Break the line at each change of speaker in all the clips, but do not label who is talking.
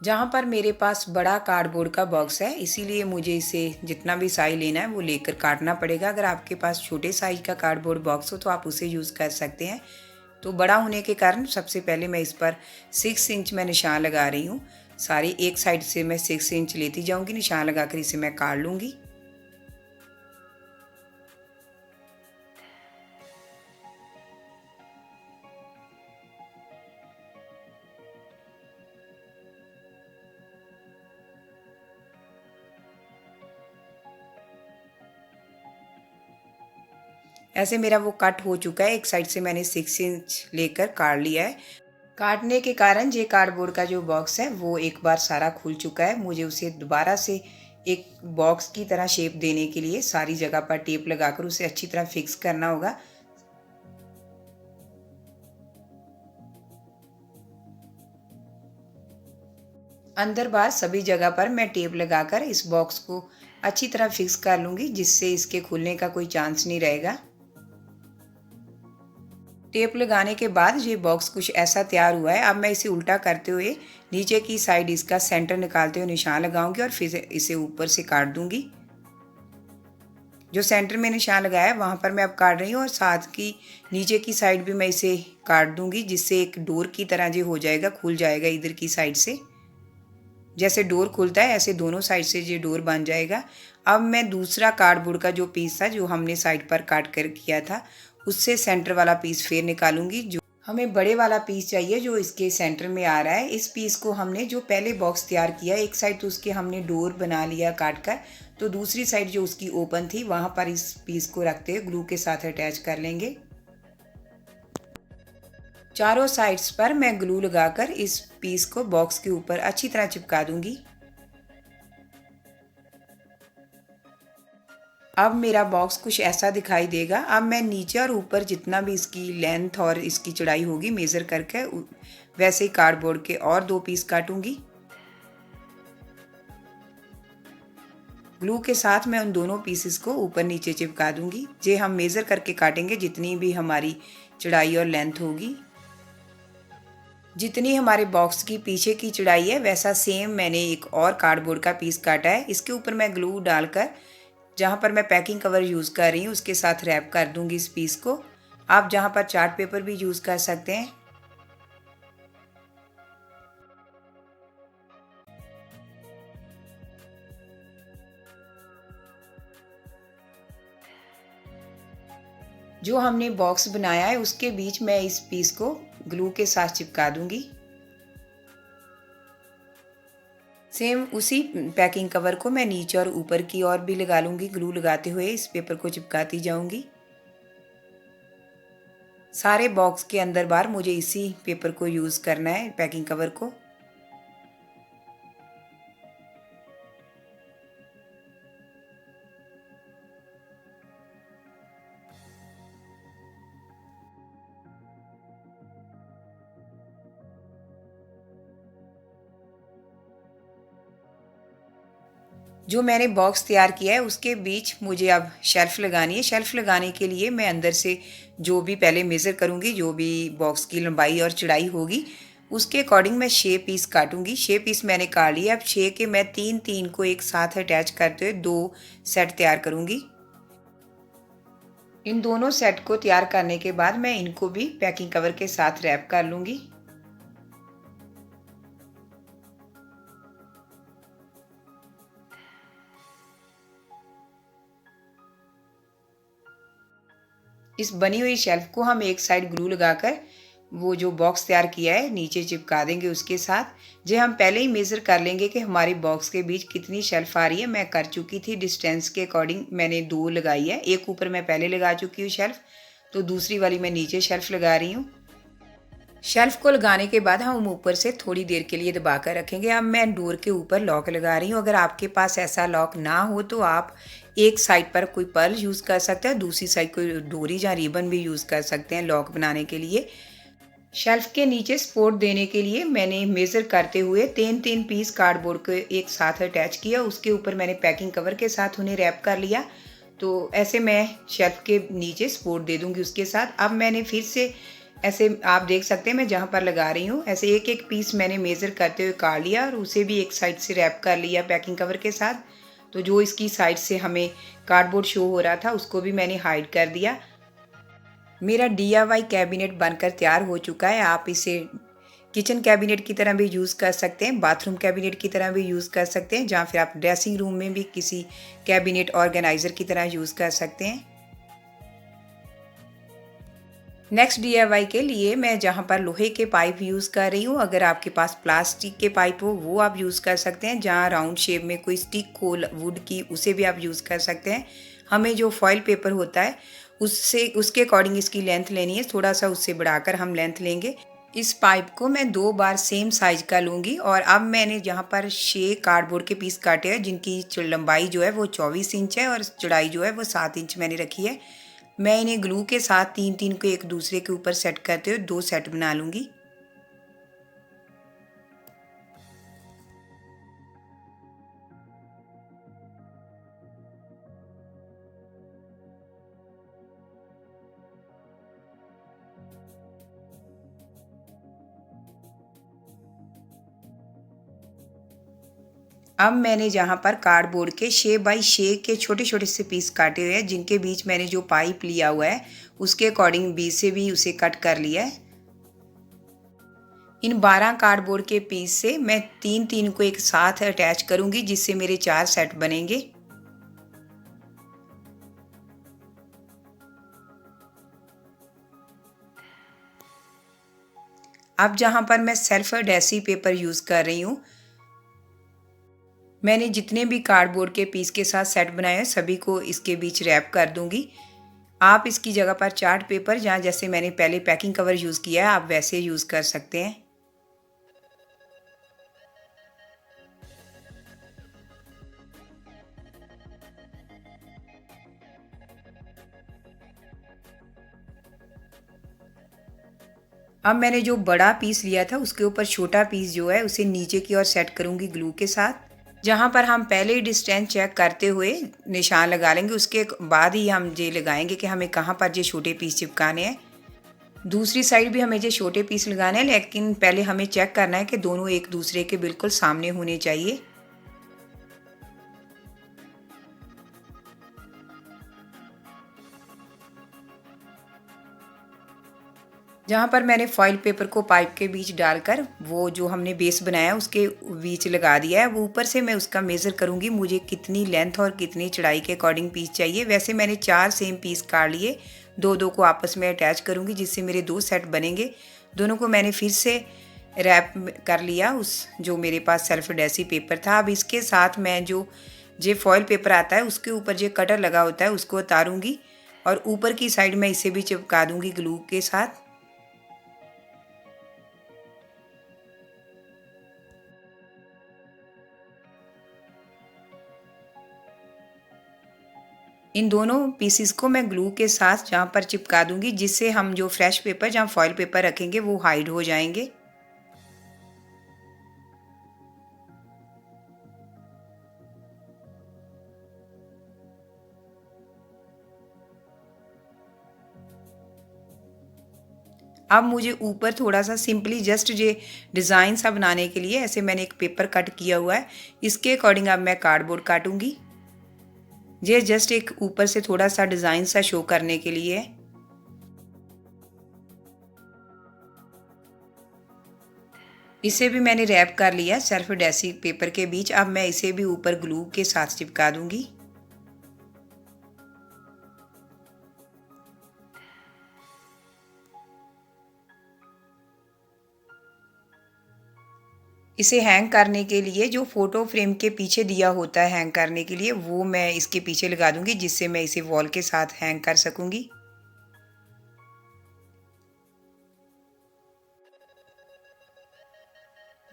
जहाँ पर मेरे पास बड़ा कार्डबोर्ड का बॉक्स है, इसीलिए मुझे इसे जितना भी साइज लेना है वो लेकर काटना पड़ेगा। अगर आपके पास छोटे साइज का कार्डबोर्ड बॉक्स हो तो आप उसे यूज़ कर सकते हैं। तो बड़ा होने के कारण सबसे पहले मैं इस पर 6 इंच में निशान लगा रही हूँ। सारी एक साइड से मैं 6 इंच लेती जाऊँगी, निशान लगाकर इसे मैं काट लूँगी। ऐसे मेरा वो कट हो चुका है। एक साइड से मैंने 6 इंच लेकर काट लिया है। काटने के कारण ये कार्डबोर्ड का जो बॉक्स है वो एक बार सारा खुल चुका है। मुझे उसे दोबारा से एक बॉक्स की तरह शेप देने के लिए सारी जगह पर टेप लगाकर उसे अच्छी तरह फिक्स करना होगा। अंदर बाहर सभी जगह पर मैं टेप लगाकर इस बॉक्स को अच्छी तरह फिक्स कर लूँगी, जिससे इसके खुलने का कोई चांस नहीं रहेगा। टेप लगाने के बाद ये बॉक्स कुछ ऐसा तैयार हुआ है। अब मैं इसे उल्टा करते हुए नीचे की साइड इसका सेंटर निकालते हुए निशान लगाऊंगी और फिर इसे ऊपर से काट दूंगी। जो सेंटर में निशान लगाया है वहाँ पर मैं अब काट रही हूँ और साथ की नीचे की साइड भी मैं इसे काट दूंगी, जिससे एक डोर की तरह जो हो जाएगा, खुल जाएगा इधर की साइड से। जैसे डोर खुलता है ऐसे दोनों साइड से ये डोर बन जाएगा। अब मैं दूसरा कार्डबोर्ड का जो पीस था, जो हमने साइड पर काट कर किया था, उससे सेंटर वाला पीस फिर निकालूंगी। जो हमें बड़े वाला पीस चाहिए जो इसके सेंटर में आ रहा है, इस पीस को हमने जो पहले बॉक्स तैयार किया, एक साइड तो उसके हमने डोर बना लिया काट कर, तो दूसरी साइड जो उसकी ओपन थी वहाँ पर इस पीस को रखते हुए ग्लू के साथ अटैच कर लेंगे। चारों साइड्स पर मैं ग्लू लगाकर इस पीस को बॉक्स के ऊपर अच्छी तरह चिपका दूंगी। अब मेरा बॉक्स कुछ ऐसा दिखाई देगा। अब मैं नीचे और ऊपर जितना भी इसकी लेंथ और इसकी चौड़ाई होगी मेज़र करके वैसे ही कार्डबोर्ड के और 2 पीस काटूंगी। ग्लू के साथ मैं उन दोनों पीसेस को ऊपर नीचे चिपका दूंगी। ये हम मेज़र करके काटेंगे, जितनी भी हमारी चौड़ाई और लेंथ होगी। जितनी हमारे बॉक्स की पीछे की चौड़ाई है वैसा सेम मैंने एक और कार्डबोर्ड का पीस काटा है। इसके ऊपर मैं ग्लू डालकर, जहाँ पर मैं पैकिंग कवर यूज़ कर रही हूँ उसके साथ रैप कर दूंगी इस पीस को। आप जहाँ पर चार्ट पेपर भी यूज़ कर सकते हैं। जो हमने बॉक्स बनाया है उसके बीच मैं इस पीस को ग्लू के साथ चिपका दूंगी। सेम उसी पैकिंग कवर को मैं नीचे और ऊपर की ओर भी लगा लूँगी। ग्लू लगाते हुए इस पेपर को चिपकाती जाऊँगी। सारे बॉक्स के अंदर बाहर मुझे इसी पेपर को यूज़ करना है, पैकिंग कवर को। जो मैंने बॉक्स तैयार किया है उसके बीच मुझे अब शेल्फ़ लगानी है। शेल्फ़ लगाने के लिए मैं अंदर से जो भी पहले मेज़र करूँगी, जो भी बॉक्स की लंबाई और चौड़ाई होगी उसके अकॉर्डिंग मैं 6 पीस काटूँगी। 6 पीस मैंने काट लिए। अब 6 के मैं 3-3 को एक साथ अटैच करते हुए 2 सेट तैयार करूँगी। इन दोनों सेट को तैयार करने के बाद मैं इनको भी पैकिंग कवर के साथ रैप कर लूँगी। इस बनी हुई शेल्फ को हम एक साइड ग्लू लगाकर वो जो बॉक्स तैयार किया है नीचे चिपका देंगे उसके साथ। जो हम पहले ही मेज़र कर लेंगे कि हमारे बॉक्स के बीच कितनी शेल्फ आ रही है। मैं कर चुकी थी, डिस्टेंस के अकॉर्डिंग मैंने 2 लगाई है। एक ऊपर मैं पहले लगा चुकी हूँ शेल्फ, तो दूसरी वाली मैं नीचे शेल्फ लगा रही हूँ। शेल्फ को लगाने के बाद हम ऊपर से थोड़ी देर के लिए दबा कर रखेंगे। अब मैं डोर के ऊपर लॉक लगा रही हूँ। अगर आपके पास ऐसा लॉक ना हो तो आप एक साइड पर कोई पर्ल यूज़ कर सकते हैं, दूसरी साइड कोई डोरी या रिबन भी यूज़ कर सकते हैं लॉक बनाने के लिए। शेल्फ के नीचे सपोर्ट देने के लिए मैंने मेज़र करते हुए 3-3 पीस कार्डबोर्ड के एक साथ अटैच किया। उसके ऊपर मैंने पैकिंग कवर के साथ उन्हें रैप कर लिया। तो ऐसे मैं शेल्फ के नीचे सपोर्ट दे दूँगी उसके साथ। अब मैंने फिर से ऐसे आप देख सकते हैं मैं जहाँ पर लगा रही हूँ ऐसे एक एक पीस मैंने मेज़र करते हुए काट लिया और उसे भी एक साइड से रैप कर लिया पैकिंग कवर के साथ। तो जो इसकी साइड से हमें कार्डबोर्ड शो हो रहा था उसको भी मैंने हाइड कर दिया। मेरा DIY कैबिनेट बनकर तैयार हो चुका है। आप इसे किचन कैबिनेट की तरह भी यूज़ कर सकते हैं, बाथरूम कैबिनेट की तरह भी यूज़ कर सकते हैं, जहाँ फिर आप ड्रेसिंग रूम में भी किसी कैबिनेट ऑर्गेनाइज़र की तरह यूज़ कर सकते हैं। नेक्स्ट DIY के लिए मैं जहाँ पर लोहे के पाइप यूज़ कर रही हूँ, अगर आपके पास प्लास्टिक के पाइप हो वो आप यूज़ कर सकते हैं। जहाँ राउंड शेप में कोई स्टिक हो वुड की उसे भी आप यूज़ कर सकते हैं। हमें जो फॉइल पेपर होता है उसके अकॉर्डिंग इसकी लेंथ लेनी है, थोड़ा सा उससे बढ़ाकर हम लेंथ लेंगे। इस पाइप को मैं 2 बार सेम साइज़ का लूँगी और अब मैंने जहाँ पर 6 कार्डबोर्ड के पीस काटे हैं जिनकी लंबाई जो है वो 24 इंच है और चौड़ाई जो है वो 7 इंच मैंने रखी है। मैं इन्हें ग्लू के साथ 3-3 को एक दूसरे के ऊपर सेट करते हुए 2 सेट बना लूँगी। अब मैंने जहाँ पर कार्डबोर्ड के 6 बाई 6 के छोटे छोटे से पीस काटे हुए हैं जिनके बीच मैंने जो पाइप लिया हुआ है उसके अकॉर्डिंग बीच से भी उसे कट कर लिया है। इन 12 कार्डबोर्ड के पीस से मैं 3-3 को एक साथ अटैच करूँगी जिससे मेरे 4 सेट बनेंगे। अब जहाँ पर मैं सेल्फ एडहेसिव पेपर यूज़ कर रही हूँ, मैंने जितने भी कार्डबोर्ड के पीस के साथ सेट बनाए हैं सभी को इसके बीच रैप कर दूंगी। आप इसकी जगह पर चार्ट पेपर जहाँ जैसे मैंने पहले पैकिंग कवर यूज़ किया है आप वैसे यूज़ कर सकते हैं। अब मैंने जो बड़ा पीस लिया था उसके ऊपर छोटा पीस जो है उसे नीचे की ओर सेट करूँगी ग्लू के साथ। जहाँ पर हम पहले ही डिस्टेंस चेक करते हुए निशान लगा लेंगे उसके बाद ही हम ये लगाएंगे कि हमें कहाँ पर ये छोटे पीस चिपकाने हैं। दूसरी साइड भी हमें ये छोटे पीस लगाने हैं लेकिन पहले हमें चेक करना है कि दोनों एक दूसरे के बिल्कुल सामने होने चाहिए। जहाँ पर मैंने फॉइल पेपर को पाइप के बीच डालकर वो जो हमने बेस बनाया उसके बीच लगा दिया है, वो ऊपर से मैं उसका मेज़र करूँगी मुझे कितनी लेंथ और कितनी चौड़ाई के अकॉर्डिंग पीस चाहिए। वैसे मैंने 4 सेम पीस काट लिए, 2-2 को आपस में अटैच करूँगी जिससे मेरे 2 सेट बनेंगे। दोनों को मैंने फिर से रैप कर लिया उस जो मेरे पास सेल्फ एडहेसिव पेपर था। अब इसके साथ मैं जो फॉइल पेपर आता है उसके ऊपर जो कटर लगा होता है उसको उतारूँगी और ऊपर की साइड में इसे भी चिपका दूँगी ग्लू के साथ। इन दोनों पीसीस को मैं ग्लू के साथ जहाँ पर चिपका दूंगी जिससे हम जो फ्रेश पेपर जहाँ फॉइल पेपर रखेंगे वो हाइड हो जाएंगे। अब मुझे ऊपर थोड़ा सा सिंपली जस्ट ये डिज़ाइन सा बनाने के लिए ऐसे मैंने एक पेपर कट किया हुआ है, इसके अकॉर्डिंग अब मैं कार्डबोर्ड काटूंगी। ये जस्ट एक ऊपर से थोड़ा सा डिज़ाइन सा शो करने के लिए है। इसे भी मैंने रैप कर लिया सेल्फ एडहेसिव पेपर के बीच। अब मैं इसे भी ऊपर ग्लू के साथ चिपका दूंगी। इसे हैंग करने के लिए जो फ़ोटो फ्रेम के पीछे दिया होता है हैंग करने के लिए वो मैं इसके पीछे लगा दूंगी जिससे मैं इसे वॉल के साथ हैंग कर सकूंगी।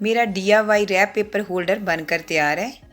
मेरा DIY रैप पेपर होल्डर बनकर तैयार है।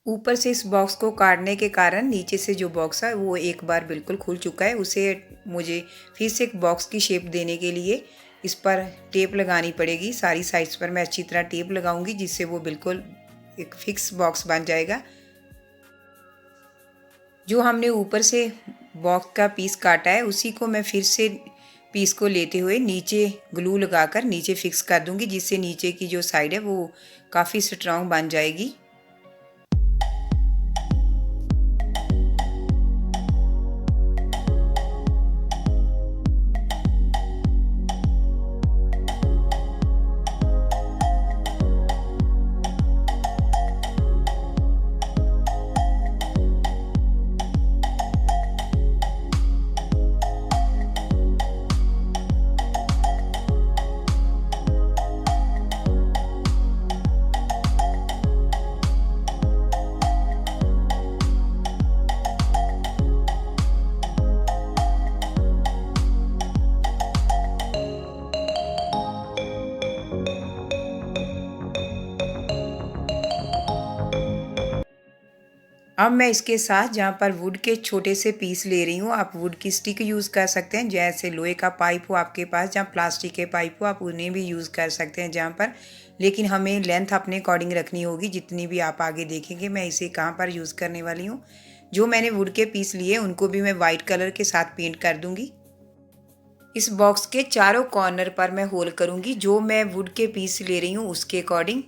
ऊपर से इस बॉक्स को काटने के कारण नीचे से जो बॉक्स है वो एक बार बिल्कुल खुल चुका है। उसे मुझे फिर से एक बॉक्स की शेप देने के लिए इस पर टेप लगानी पड़ेगी। सारी साइड्स पर मैं अच्छी तरह टेप लगाऊंगी जिससे वो बिल्कुल एक फिक्स बॉक्स बन जाएगा। जो हमने ऊपर से बॉक्स का पीस काटा है उसी को मैं फिर से पीस को लेते हुए नीचे ग्लू लगाकर नीचे फिक्स कर दूंगी, जिससे नीचे की जो साइड है वो काफ़ी स्ट्रॉन्ग बन जाएगी। अब मैं इसके साथ जहाँ पर वुड के छोटे से पीस ले रही हूँ, आप वुड की स्टिक यूज़ कर सकते हैं, जैसे लोहे का पाइप हो आपके पास, जहाँ प्लास्टिक के पाइप हो आप उन्हें भी यूज़ कर सकते हैं जहाँ पर, लेकिन हमें लेंथ अपने अकॉर्डिंग रखनी होगी जितनी भी आप आगे देखेंगे। मैं इसे कहाँ पर यूज़ करने वाली हूँ, जो मैंने वुड के पीस लिए उनको भी मैं वाइट कलर के साथ पेंट कर दूँगी। इस बॉक्स के चारों कॉर्नर पर मैं होल करूँगी, जो मैं वुड के पीस ले रही हूँ उसके अकॉर्डिंग।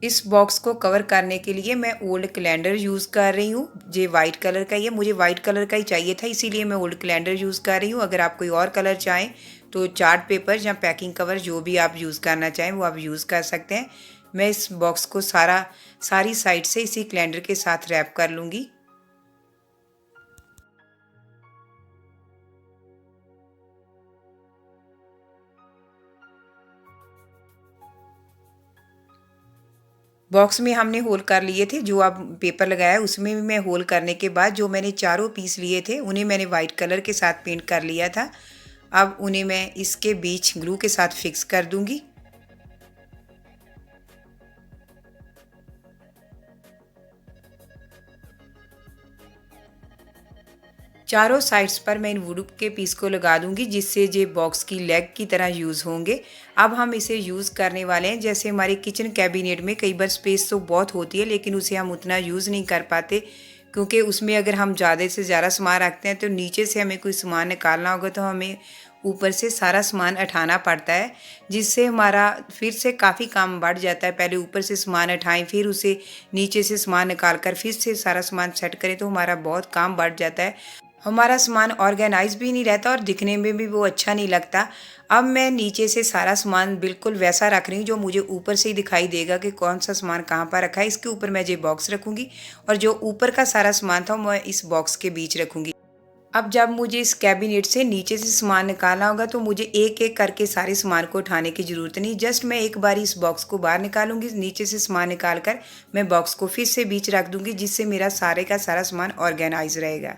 इस बॉक्स को कवर करने के लिए मैं ओल्ड कैलेंडर यूज़ कर रही हूँ। ये वाइट कलर का ही है, मुझे वाइट कलर का ही चाहिए था, इसीलिए मैं ओल्ड कैलेंडर यूज़ कर रही हूँ। अगर आप कोई और कलर चाहें तो चार्ट पेपर या पैकिंग कवर जो भी आप यूज़ करना चाहें वो आप यूज़ कर सकते हैं। मैं इस बॉक्स को सारी साइड से इसी कैलेंडर के साथ रैप कर लूँगी। बॉक्स में हमने होल कर लिए थे, जो अब पेपर लगाया है उसमें भी मैं होल करने के बाद जो मैंने चारों पीस लिए थे उन्हें मैंने वाइट कलर के साथ पेंट कर लिया था। अब उन्हें मैं इसके बीच ग्लू के साथ फिक्स कर दूंगी। चारों साइड्स पर मैं इन वुड के पीस को लगा दूंगी, जिससे ये बॉक्स की लेग की तरह यूज़ होंगे। अब हम इसे यूज़ करने वाले हैं, जैसे हमारे किचन कैबिनेट में कई बार स्पेस तो बहुत होती है लेकिन उसे हम उतना यूज़ नहीं कर पाते, क्योंकि उसमें अगर हम ज़्यादा से ज़्यादा सामान रखते हैं तो नीचे से हमें कोई सामान निकालना होगा तो हमें ऊपर से सारा सामान उठाना पड़ता है, जिससे हमारा फिर से काफ़ी काम बढ़ जाता है। पहले ऊपर से सामान उठाएं, फिर उसे नीचे से सामान निकाल कर फिर से सारा सामान सेट करें, तो हमारा बहुत काम बढ़ जाता है। हमारा सामान ऑर्गेनाइज भी नहीं रहता और दिखने में भी वो अच्छा नहीं लगता। अब मैं नीचे से सारा सामान बिल्कुल वैसा रख रही हूँ जो मुझे ऊपर से ही दिखाई देगा कि कौन सा सामान कहाँ पर रखा है। इसके ऊपर मैं ये बॉक्स रखूँगी और जो ऊपर का सारा सामान था मैं इस बॉक्स के बीच रखूँगी। अब जब मुझे इस कैबिनेट से नीचे से सामान निकालना होगा तो मुझे एक एक करके सारे सामान को उठाने की ज़रूरत नहीं, जस्ट मैं एक बार इस बॉक्स को बाहर निकालूंगी, नीचे से सामान निकाल कर मैं बॉक्स को फिर से बीच रख दूंगी, जिससे मेरा सारे का सारा सामान ऑर्गेनाइज रहेगा।